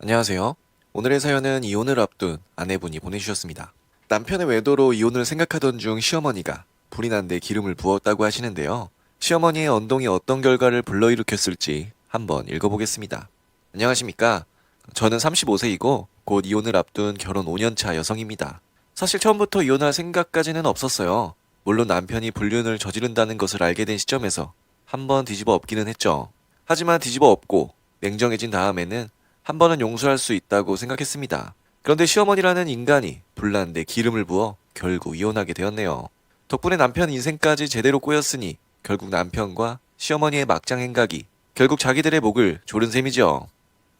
안녕하세요. 오늘의 사연은 이혼을 앞둔 아내분이 보내주셨습니다. 남편의 외도로 이혼을 생각하던 중 시어머니가 불이 난 데 기름을 부었다고 하시는데요. 시어머니의 언동이 어떤 결과를 불러일으켰을지 한번 읽어보겠습니다. 안녕하십니까? 저는 35세이고 곧 이혼을 앞둔 결혼 5년차 여성입니다. 사실 처음부터 이혼할 생각까지는 없었어요. 물론 남편이 불륜을 저지른다는 것을 알게 된 시점에서 한번 뒤집어 엎기는 했죠. 하지만 뒤집어 엎고 냉정해진 다음에는 한 번은 용서할 수 있다고 생각했습니다. 그런데 시어머니라는 인간이 불난 데 기름을 부어 결국 이혼하게 되었네요. 덕분에 남편 인생까지 제대로 꼬였으니 결국 남편과 시어머니의 막장 행각이 결국 자기들의 목을 조른 셈이죠.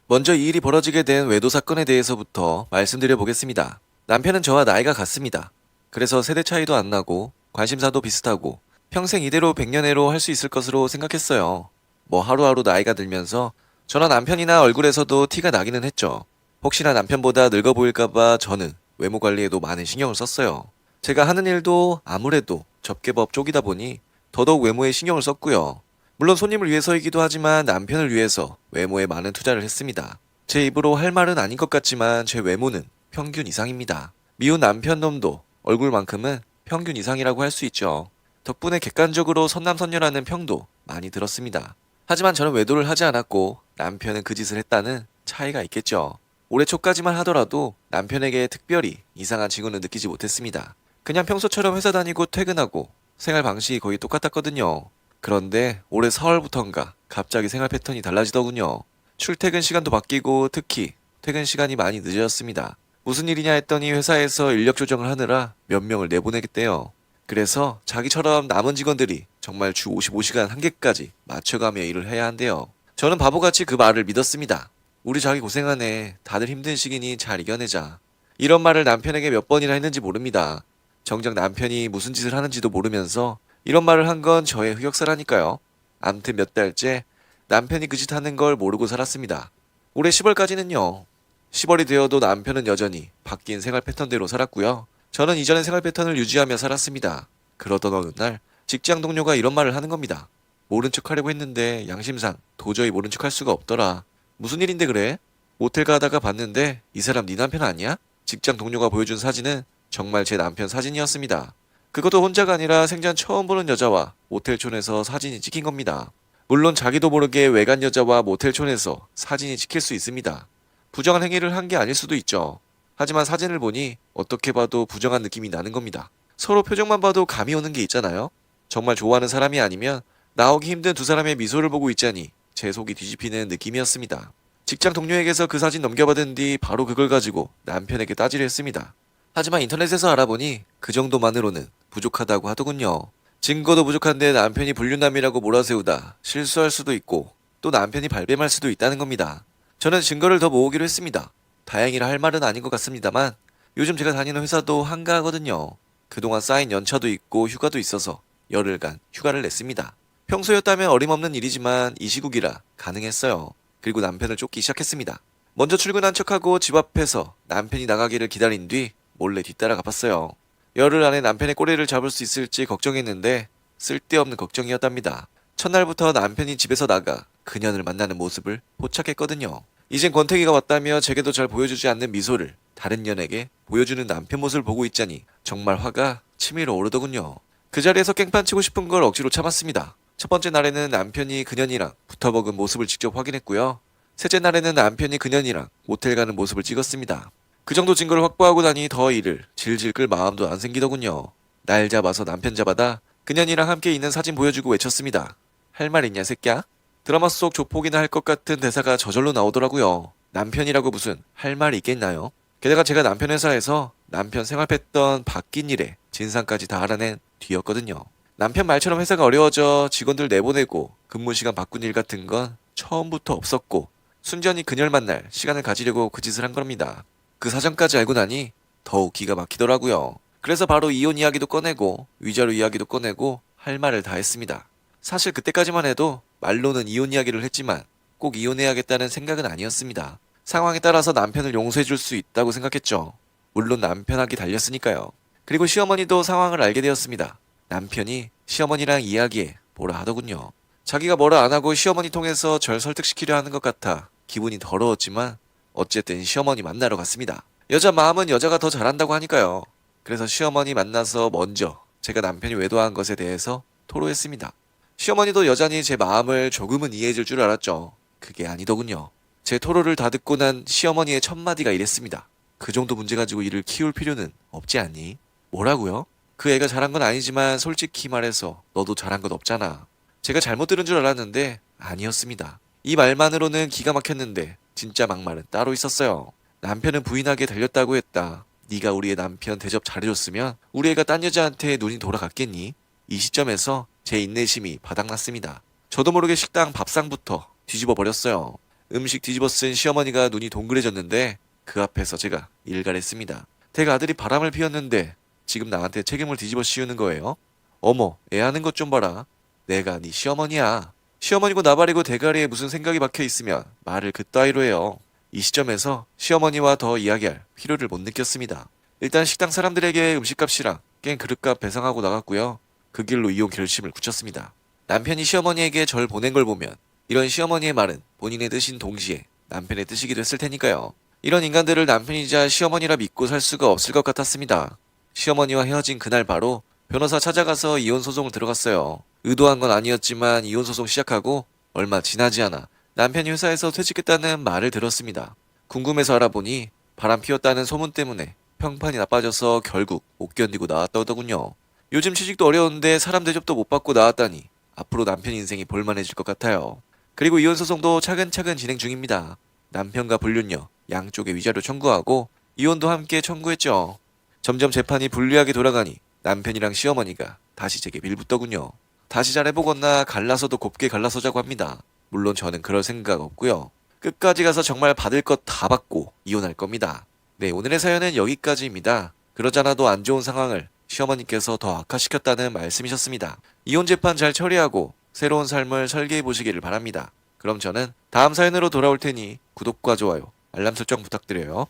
먼저 이 일이 벌어지게 된 외도 사건에 대해서부터 말씀드려 보겠습니다. 남편은 저와 나이가 같습니다. 그래서 세대 차이도 안 나고 관심사도 비슷하고 평생 이대로 백년해로 할 수 있을 것으로 생각했어요. 뭐 하루하루 나이가 들면서 저나 남편이나 얼굴에서도 티가 나기는 했죠. 혹시나 남편보다 늙어 보일까봐 저는 외모 관리에도 많은 신경을 썼어요. 제가 하는 일도 아무래도 접게법 쪽이다 보니 더더욱 외모에 신경을 썼고요. 물론 손님을 위해서이기도 하지만 남편을 위해서 외모에 많은 투자를 했습니다. 제 입으로 할 말은 아닌 것 같지만 제 외모는 평균 이상입니다. 미운 남편 놈도 얼굴만큼은 평균 이상이라고 할 수 있죠. 덕분에 객관적으로 선남선녀라는 평도 많이 들었습니다. 하지만 저는 외도를 하지 않았고 남편은 그 짓을 했다는 차이가 있겠죠. 올해 초까지만 하더라도 남편에게 특별히 이상한 징후는 느끼지 못했습니다. 그냥 평소처럼 회사 다니고 퇴근하고 생활 방식이 거의 똑같았거든요. 그런데 올해 4월부턴가 갑자기 생활 패턴이 달라지더군요. 출퇴근 시간도 바뀌고 특히 퇴근 시간이 많이 늦어졌습니다. 무슨 일이냐 했더니 회사에서 인력 조정을 하느라 몇 명을 내보내겠대요. 그래서 자기처럼 남은 직원들이 정말 주 55시간 한개까지 맞춰가며 일을 해야 한대요. 저는 바보같이 그 말을 믿었습니다. 우리 자기 고생하네. 다들 힘든 시기니 잘 이겨내자. 이런 말을 남편에게 몇 번이나 했는지 모릅니다. 정작 남편이 무슨 짓을 하는지도 모르면서 이런 말을 한 건 저의 흑역사라니까요. 암튼 몇 달째 남편이 그 짓 하는 걸 모르고 살았습니다. 올해 10월까지는요. 10월이 되어도 남편은 여전히 바뀐 생활 패턴대로 살았고요. 저는 이전의 생활 패턴을 유지하며 살았습니다. 그러던 어느 날 직장 동료가 이런 말을 하는 겁니다. 모른 척 하려고 했는데 양심상 도저히 모른 척 할 수가 없더라. 무슨 일인데 그래? 모텔 가다가 봤는데 이 사람 네 남편 아니야? 직장 동료가 보여준 사진은 정말 제 남편 사진이었습니다. 그것도 혼자가 아니라 생전 처음 보는 여자와 모텔촌에서 사진이 찍힌 겁니다. 물론 자기도 모르게 외간 여자와 모텔촌에서 사진이 찍힐 수 있습니다. 부정한 행위를 한 게 아닐 수도 있죠. 하지만 사진을 보니 어떻게 봐도 부정한 느낌이 나는 겁니다. 서로 표정만 봐도 감이 오는 게 있잖아요. 정말 좋아하는 사람이 아니면 나오기 힘든 두 사람의 미소를 보고 있자니 제 속이 뒤집히는 느낌이었습니다. 직장 동료에게서 그 사진 넘겨받은 뒤 바로 그걸 가지고 남편에게 따지려 했습니다. 하지만 인터넷에서 알아보니 그 정도만으로는 부족하다고 하더군요. 증거도 부족한데 남편이 불륜남이라고 몰아세우다 실수할 수도 있고 또 남편이 발뺌할 수도 있다는 겁니다. 저는 증거를 더 모으기로 했습니다. 다행이라 할 말은 아닌 것 같습니다만 요즘 제가 다니는 회사도 한가하거든요. 그동안 쌓인 연차도 있고 휴가도 있어서 열흘간 휴가를 냈습니다. 평소였다면 어림없는 일이지만 이 시국이라 가능했어요. 그리고 남편을 쫓기 시작했습니다. 먼저 출근한 척하고 집 앞에서 남편이 나가기를 기다린 뒤 몰래 뒤따라 가봤어요. 열흘 안에 남편의 꼬리를 잡을 수 있을지 걱정했는데 쓸데없는 걱정이었답니다. 첫날부터 남편이 집에서 나가 그년을 만나는 모습을 포착했거든요. 이젠 권태기가 왔다며 제게도 잘 보여주지 않는 미소를 다른 년에게 보여주는 남편 모습을 보고 있자니 정말 화가 치밀어 오르더군요. 그 자리에서 깽판 치고 싶은 걸 억지로 참았습니다. 첫 번째 날에는 남편이 그년이랑 붙어먹은 모습을 직접 확인했고요. 셋째 날에는 남편이 그년이랑 모텔 가는 모습을 찍었습니다. 그 정도 증거를 확보하고 나니 더 이를 질질 끌 마음도 안 생기더군요. 날 잡아서 남편 잡아다 그년이랑 함께 있는 사진 보여주고 외쳤습니다. 할 말 있냐 새끼야? 드라마 속 조폭이나 할 것 같은 대사가 저절로 나오더라고요. 남편이라고 무슨 할 말이 있겠나요? 게다가 제가 남편 회사에서 남편 생활했던 바뀐 일에 진상까지 다 알아낸 뒤였거든요. 남편 말처럼 회사가 어려워져 직원들 내보내고 근무 시간 바꾼 일 같은 건 처음부터 없었고 순전히 그녀를 만날 시간을 가지려고 그 짓을 한 겁니다. 그 사정까지 알고 나니 더욱 기가 막히더라고요. 그래서 바로 이혼 이야기도 꺼내고 위자료 이야기도 꺼내고 할 말을 다 했습니다. 사실 그때까지만 해도 말로는 이혼 이야기를 했지만 꼭 이혼해야겠다는 생각은 아니었습니다. 상황에 따라서 남편을 용서해줄 수 있다고 생각했죠. 물론 남편에게 달렸으니까요. 그리고 시어머니도 상황을 알게 되었습니다. 남편이 시어머니랑 이야기해 뭐라 하더군요. 자기가 뭐라 안 하고 시어머니 통해서 절 설득시키려 하는 것 같아 기분이 더러웠지만 어쨌든 시어머니 만나러 갔습니다. 여자 마음은 여자가 더 잘한다고 하니까요. 그래서 시어머니 만나서 먼저 제가 남편이 외도한 것에 대해서 토로했습니다. 시어머니도 여전히 제 마음을 조금은 이해해줄 줄 알았죠. 그게 아니더군요. 제 토로를 다 듣고 난 시어머니의 첫 마디가 이랬습니다. 그 정도 문제 가지고 이를 키울 필요는 없지 않니? 뭐라고요? 그 애가 잘한 건 아니지만 솔직히 말해서 너도 잘한 건 없잖아. 제가 잘못 들은 줄 알았는데 아니었습니다. 이 말만으로는 기가 막혔는데 진짜 막말은 따로 있었어요. 남편은 부인에게 달렸다고 했다. 네가 우리 애 남편 대접 잘해줬으면 우리 애가 딴 여자한테 눈이 돌아갔겠니? 이 시점에서 제 인내심이 바닥났습니다. 저도 모르게 식당 밥상부터 뒤집어 버렸어요. 음식 뒤집어 쓴 시어머니가 눈이 동그래졌는데 그 앞에서 제가 일갈했습니다. 댁 아들이 바람을 피웠는데 지금 나한테 책임을 뒤집어 씌우는 거예요? 어머, 애 하는 것 좀 봐라. 내가 네 시어머니야. 시어머니고 나발이고 대가리에 무슨 생각이 박혀 있으면 말을 그따위로 해요. 이 시점에서 시어머니와 더 이야기할 필요를 못 느꼈습니다. 일단 식당 사람들에게 음식값이랑 깬 그릇값 배상하고 나갔고요. 그 길로 이혼 결심을 굳혔습니다. 남편이 시어머니에게 절 보낸 걸 보면 이런 시어머니의 말은 본인의 뜻인 동시에 남편의 뜻이기도 했을 테니까요. 이런 인간들을 남편이자 시어머니라 믿고 살 수가 없을 것 같았습니다. 시어머니와 헤어진 그날 바로 변호사 찾아가서 이혼 소송을 들어갔어요. 의도한 건 아니었지만 이혼 소송 시작하고 얼마 지나지 않아 남편이 회사에서 퇴직했다는 말을 들었습니다. 궁금해서 알아보니 바람 피웠다는 소문 때문에 평판이 나빠져서 결국 못 견디고 나왔다더군요. 요즘 취직도 어려운데 사람 대접도 못 받고 나왔다니 앞으로 남편 인생이 볼만해질 것 같아요. 그리고 이혼 소송도 차근차근 진행 중입니다. 남편과 불륜녀 양쪽에 위자료 청구하고 이혼도 함께 청구했죠. 점점 재판이 불리하게 돌아가니 남편이랑 시어머니가 다시 제게 밀붙더군요. 다시 잘해보거나 갈라서도 곱게 갈라서자고 합니다. 물론 저는 그럴 생각 없고요. 끝까지 가서 정말 받을 것 다 받고 이혼할 겁니다. 네, 오늘의 사연은 여기까지입니다. 그러잖아도 안 좋은 상황을 시어머니께서 더 악화시켰다는 말씀이셨습니다. 이혼 재판 잘 처리하고 새로운 삶을 설계해 보시기를 바랍니다. 그럼 저는 다음 사연으로 돌아올 테니 구독과 좋아요, 알람 설정 부탁드려요.